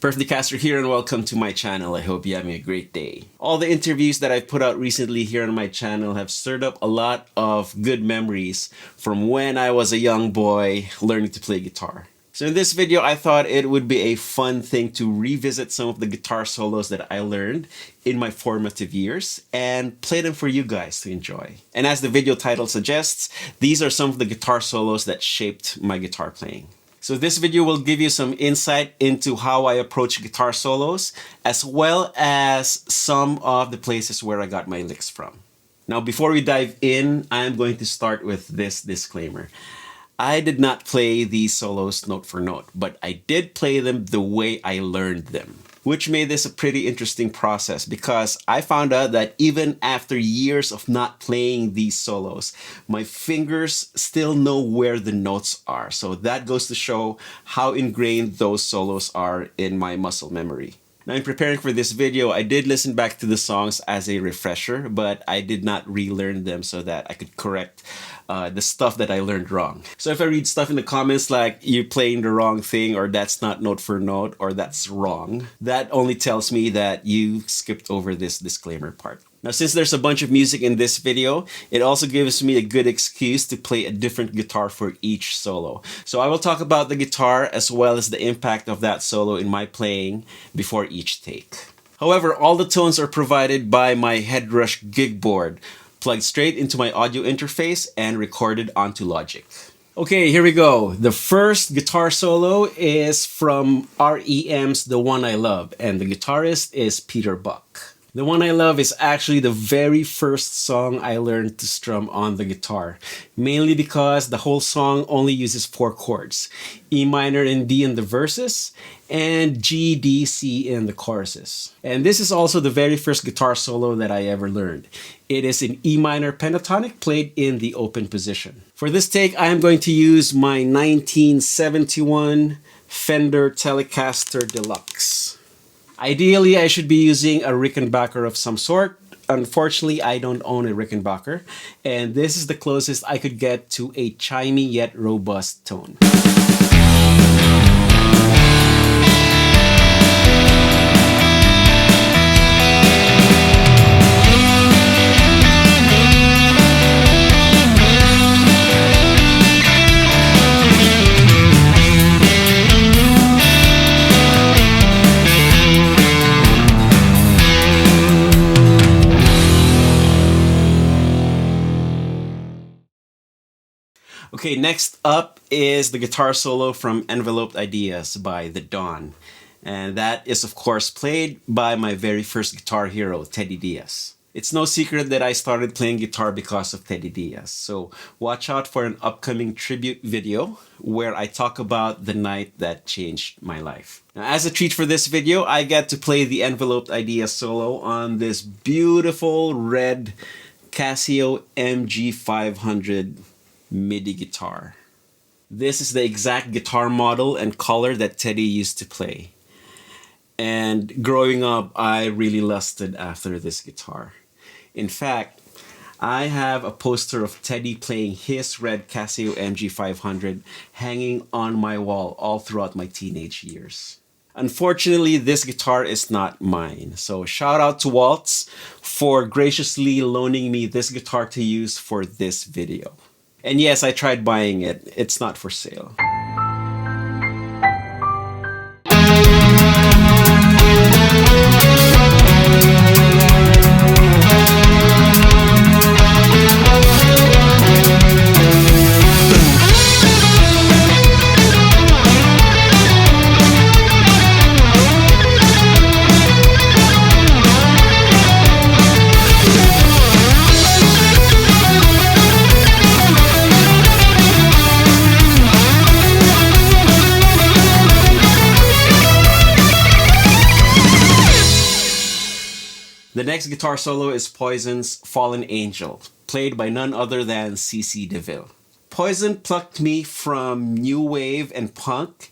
Perfecto here and welcome to my channel. I hope you're having a great day. All the interviews that I've put out recently here on my channel have stirred up a lot of good memories from when I was a young boy learning to play guitar. So in this video, I thought it would be a fun thing to revisit some of the guitar solos that I learned in my formative years and play them for you guys to enjoy. And as the video title suggests, these are some of the guitar solos that shaped my guitar playing. So this video will give you some insight into how I approach guitar solos, as well as some of the places where I got my licks from. Now, before we dive in, I'm going to start with this disclaimer. I did not play these solos note for note, but I did play them the way I learned them, which made this a pretty interesting process because I found out that even after years of not playing these solos, my fingers still know where the notes are. So that goes to show how ingrained those solos are in my muscle memory. Now, in preparing for this video, I did listen back to the songs as a refresher, but I did not relearn them so that I could correct the stuff that I learned wrong. So if I read stuff in the comments like you're playing the wrong thing, or that's not note for note, or that's wrong, that only tells me that you skipped over this disclaimer part. Now, since there's a bunch of music in this video, it also gives me a good excuse to play a different guitar for each solo. So I will talk about the guitar as well as the impact of that solo in my playing before each take. However, all the tones are provided by my Headrush gig board, plugged straight into my audio interface and recorded onto Logic. Okay, here we go. The first guitar solo is from R.E.M's The One I Love, and the guitarist is Peter Buck. The One I Love is actually the very first song I learned to strum on the guitar, mainly because the whole song only uses 4 chords, E minor and D in the verses, and G, D, C in the choruses. And this is also the very first guitar solo that I ever learned. It is in E minor pentatonic played in the open position. For this take, I am going to use my 1971 Fender Telecaster Deluxe. Ideally, I should be using a Rickenbacker of some sort. Unfortunately, I don't own a Rickenbacker, and this is the closest I could get to a chimey yet robust tone. Okay, next up is the guitar solo from Enveloped Ideas by The Dawn. And that is, of course, played by my very first guitar hero, Teddy Diaz. It's no secret that I started playing guitar because of Teddy Diaz. So watch out for an upcoming tribute video where I talk about the night that changed my life. Now, as a treat for this video, I get to play the Enveloped Ideas solo on this beautiful red Casio MG500 MIDI guitar. This is the exact guitar model and color that Teddy used to play. And growing up, I really lusted after this guitar. In fact, I have a poster of Teddy playing his red Casio MG500 hanging on my wall all throughout my teenage years. Unfortunately, this guitar is not mine. So shout out to Waltz for graciously loaning me this guitar to use for this video. And yes, I tried buying it. It's not for sale. The next guitar solo is Poison's Fallen Angel, played by none other than DeVille. Poison plucked me from new wave and punk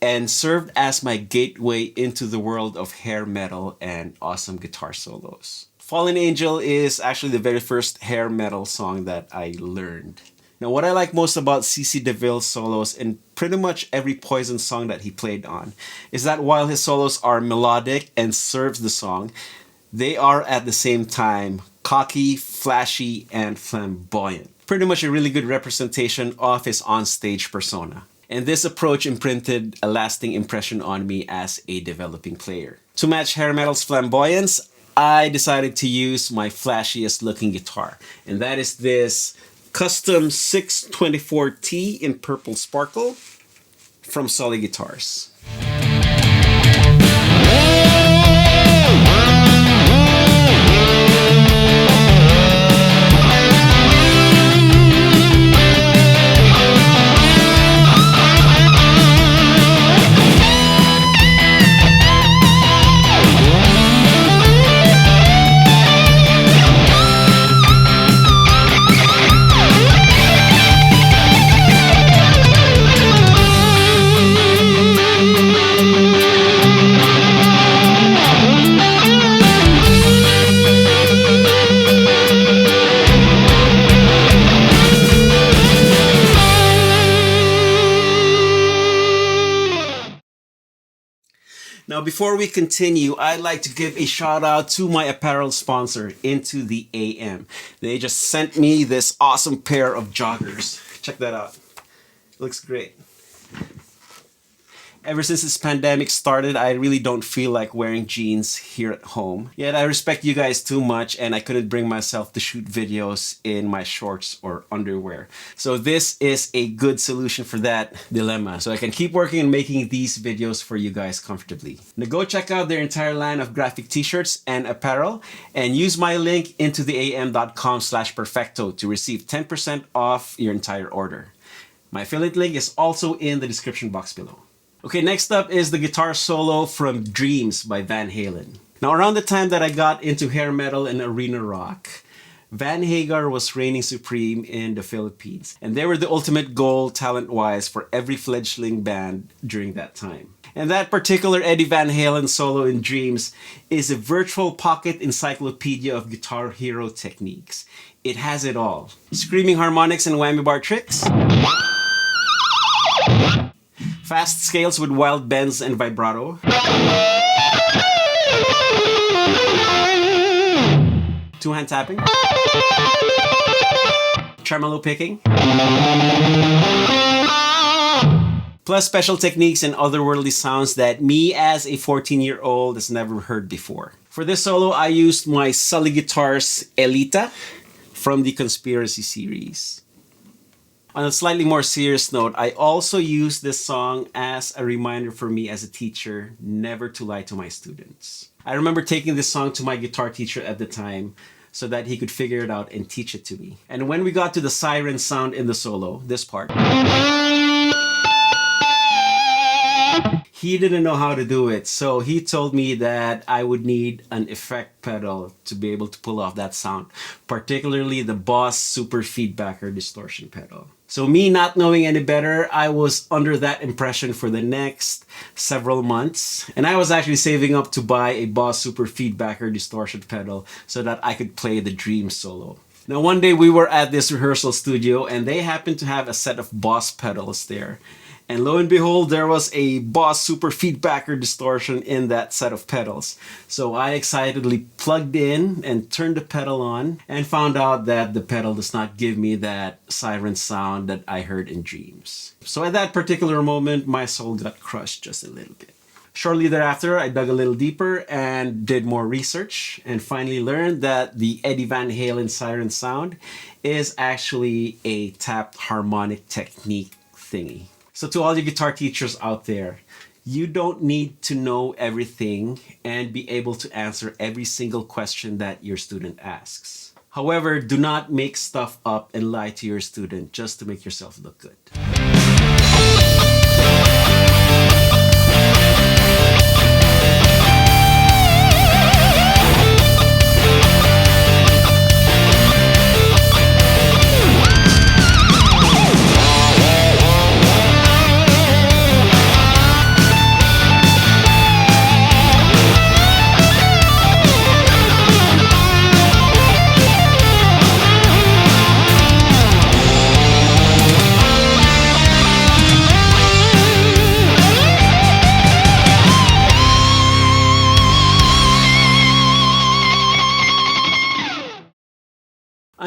and served as my gateway into the world of hair metal and awesome guitar solos. Fallen Angel is actually the very first hair metal song that I learned. Now, what I like most about CC DeVille solos in pretty much every Poison song that he played on is that while his solos are melodic and serves the song, they are at the same time cocky, flashy, and flamboyant. Pretty much a really good representation of his onstage persona. And this approach imprinted a lasting impression on me as a developing player. To match hair metal's flamboyance, I decided to use my flashiest looking guitar. And that is this custom 624T in purple sparkle from Solid Guitars. Now, before we continue, I'd like to give a shout out to my apparel sponsor, Into the AM. They just sent me this awesome pair of joggers. Check that out. Looks great. Ever since this pandemic started, I really don't feel like wearing jeans here at home. Yet I respect you guys too much and I couldn't bring myself to shoot videos in my shorts or underwear. So this is a good solution for that dilemma. So I can keep working and making these videos for you guys comfortably. Now go check out their entire line of graphic t-shirts and apparel and use my link intotheam.com/perfecto to receive 10% off your entire order. My affiliate link is also in the description box below. Okay, next up is the guitar solo from Dreams by Van Halen. Now, around the time that I got into hair metal and arena rock, Van Hagar was reigning supreme in the Philippines. And they were the ultimate goal, talent-wise, for every fledgling band during that time. And that particular Eddie Van Halen solo in Dreams is a virtual pocket encyclopedia of guitar hero techniques. It has it all. Screaming harmonics and whammy bar tricks, fast scales with wild bends and vibrato, two-hand tapping, tremolo picking, plus special techniques and otherworldly sounds that me as a 14-year-old has never heard before. For this solo, I used my Sully Guitars Elita from the Conspiracy series. On a slightly more serious note, I also use this song as a reminder for me as a teacher never to lie to my students. I remember taking this song to my guitar teacher at the time so that he could figure it out and teach it to me. And when we got to the siren sound in the solo, this part, he didn't know how to do it, so he told me that I would need an effect pedal to be able to pull off that sound, particularly the Boss Super Feedbacker distortion pedal. So me not knowing any better, I was under that impression for the next several months, and I was actually saving up to buy a Boss Super Feedbacker distortion pedal so that I could play the Dream solo. Now one day we were at this rehearsal studio and they happened to have a set of Boss pedals there. And lo and behold, there was a Boss Super Feedbacker distortion in that set of pedals. So I excitedly plugged in and turned the pedal on and found out that the pedal does not give me that siren sound that I heard in Dreams. So at that particular moment, my soul got crushed just a little bit. Shortly thereafter, I dug a little deeper and did more research and finally learned that the Eddie Van Halen siren sound is actually a tapped harmonic technique thingy. So to all you guitar teachers out there, you don't need to know everything and be able to answer every single question that your student asks. However, do not make stuff up and lie to your student just to make yourself look good.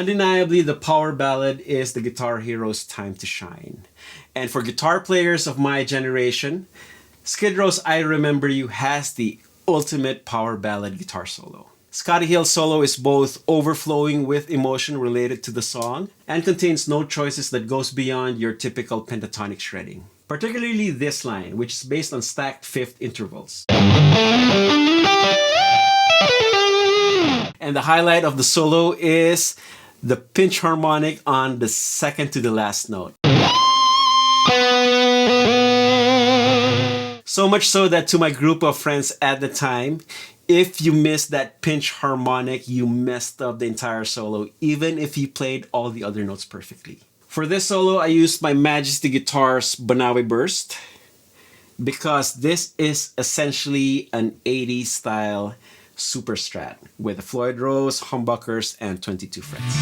Undeniably, the power ballad is the guitar hero's time to shine. And for guitar players of my generation, Skid Row's I Remember You has the ultimate power ballad guitar solo. Scotti Hill's solo is both overflowing with emotion related to the song and contains no choices that goes beyond your typical pentatonic shredding. Particularly this line, which is based on stacked fifth intervals. And the highlight of the solo is the pinch harmonic on the second to the last note. So much so that to my group of friends at the time, if you missed that pinch harmonic, you messed up the entire solo, even if you played all the other notes perfectly. For this solo, I used my Majesty Guitars Banawi Burst because this is essentially an 80s style super strat with a Floyd Rose, humbuckers, and 22 frets.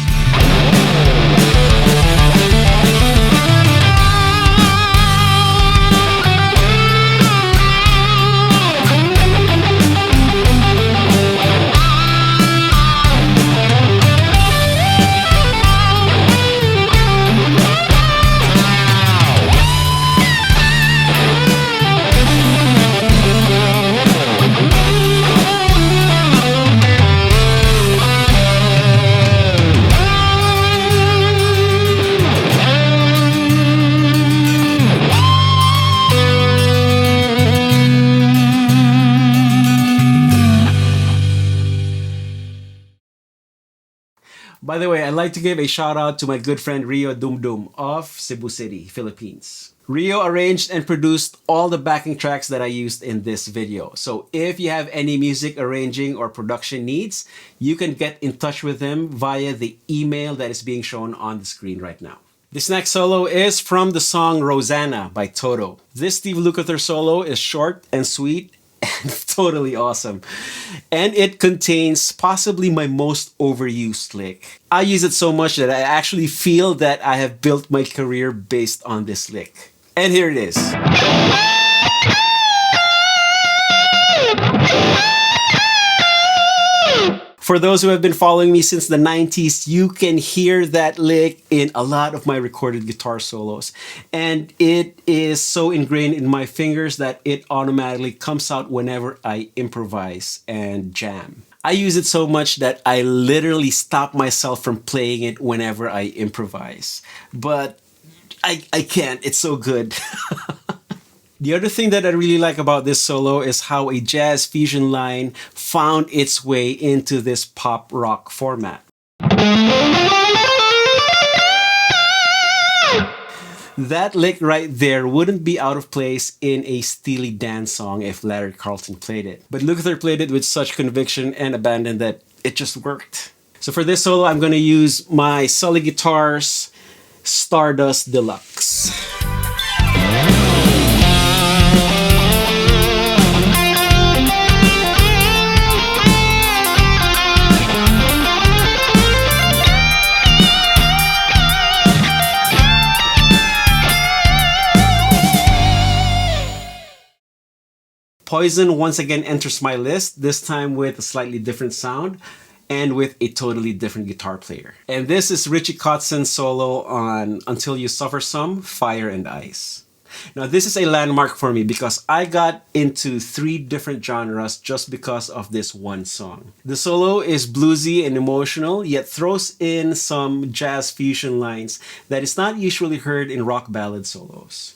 By the way, I'd like to give a shout out to my good friend Rio Dumdum of Cebu City, Philippines. Rio arranged and produced all the backing tracks that I used in this video. So if you have any music arranging or production needs, you can get in touch with him via the email that is being shown on the screen right now. This next solo is from the song Rosanna by Toto. This Steve Lukather solo is short and sweet and totally awesome. And it contains possibly my most overused lick. I use it so much that I actually feel that I have built my career based on this lick. And here it is. For those who have been following me since the 90s, you can hear that lick in a lot of my recorded guitar solos. And it is so ingrained in my fingers that it automatically comes out whenever I improvise and jam. I use it so much that I literally stop myself from playing it whenever I improvise. But I can't, it's so good. The other thing that I really like about this solo is how a jazz fusion line found its way into this pop rock format. That lick right there wouldn't be out of place in a Steely Dan song if Larry Carlton played it. But Lukather played it with such conviction and abandon that it just worked. So for this solo, I'm going to use my Sully Guitars Stardust Deluxe. Poison once again enters my list, this time with a slightly different sound and with a totally different guitar player. And this is Richie Kotzen's solo on Until You Suffer Some, Fire and Ice. Now this is a landmark for me because I got into 3 different genres just because of this one song. The solo is bluesy and emotional, yet throws in some jazz fusion lines that is not usually heard in rock ballad solos.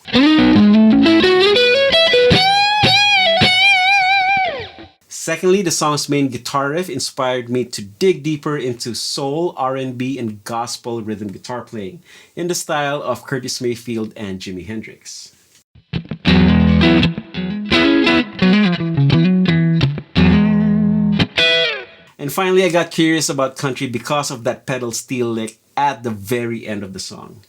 Secondly, the song's main guitar riff inspired me to dig deeper into soul, R&B, and gospel rhythm guitar playing in the style of Curtis Mayfield and Jimi Hendrix. And finally, I got curious about country because of that pedal steel lick at the very end of the song.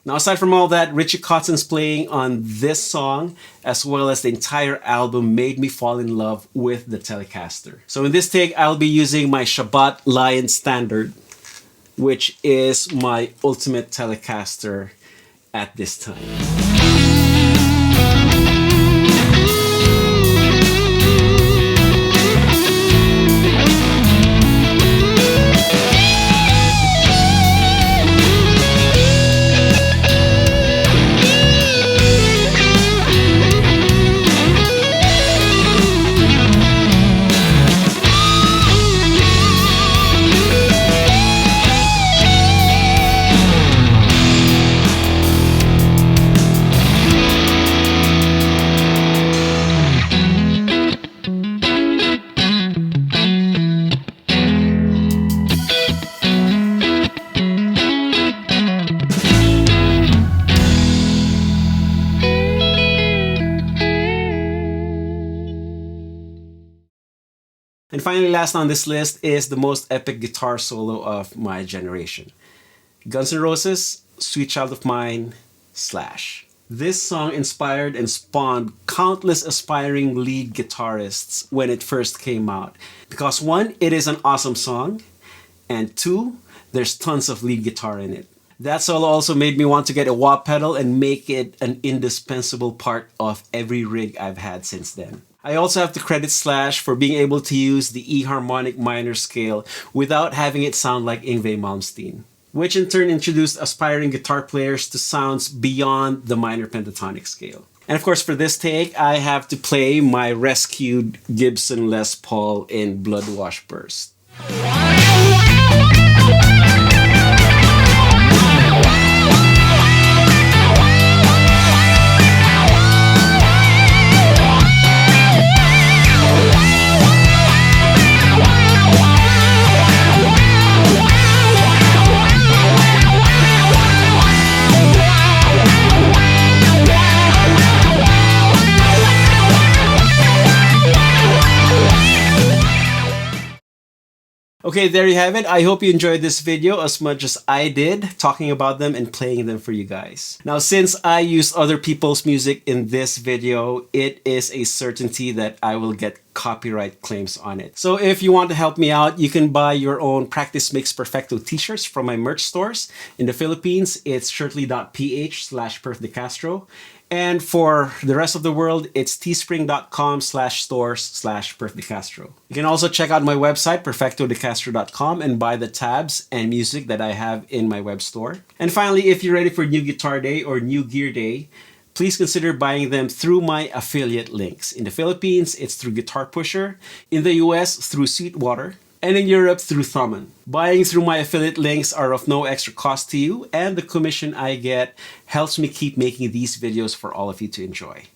Now, aside from all that, Richie Kotzen's playing on this song, as well as the entire album, made me fall in love with the Telecaster. So in this take, I'll be using my Shabbat Lion Standard, which is my ultimate Telecaster at this time. finally, last on this list is the most epic guitar solo of my generation. Guns N' Roses, Sweet Child of Mine, Slash. This song inspired and spawned countless aspiring lead guitarists when it first came out. Because one, it is an awesome song, and two, there's tons of lead guitar in it. That solo also made me want to get a wah pedal and make it an indispensable part of every rig I've had since then. I also have to credit Slash for being able to use the E harmonic minor scale without having it sound like Yngwie Malmsteen, which in turn introduced aspiring guitar players to sounds beyond the minor pentatonic scale. And of course, for this take, I have to play my rescued Gibson Les Paul in Bloodwash Burst. Okay, there you have it. I hope you enjoyed this video as much as I did, talking about them and playing them for you guys. Now, since I used other people's music in this video, it is a certainty that I will get copyright claims on it. So if you want to help me out, you can buy your own Practice Makes Perfecto t-shirts from my merch stores. In the Philippines, it's shirtly.ph/perfdecastro. And for the rest of the world, it's teespring.com/stores/perfdecastro. You can also check out my website, perfectodecastro.com, and buy the tabs and music that I have in my web store. And finally, if you're ready for New Guitar Day or New Gear Day, please consider buying them through my affiliate links. In the Philippines, it's through Guitar Pusher. In the US, through Sweetwater. And in Europe, through Thummon. Buying through my affiliate links are of no extra cost to you, and the commission I get helps me keep making these videos for all of you to enjoy.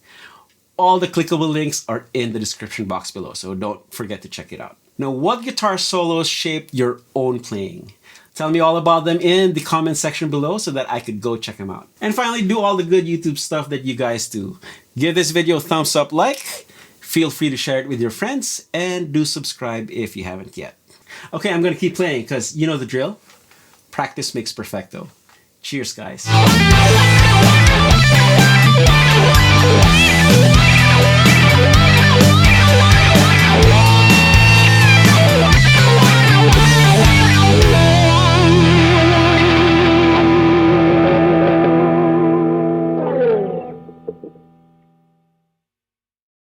All the clickable links are in the description box below, so don't forget to check it out. Now, what guitar solos shaped your own playing? Tell me all about them in the comment section below so that I could go check them out. And finally, do all the good YouTube stuff that you guys do. Give this video a thumbs up like, feel free to share it with your friends, and do subscribe if you haven't yet. Okay, I'm gonna keep playing because you know the drill. Practice makes perfecto. Cheers, guys.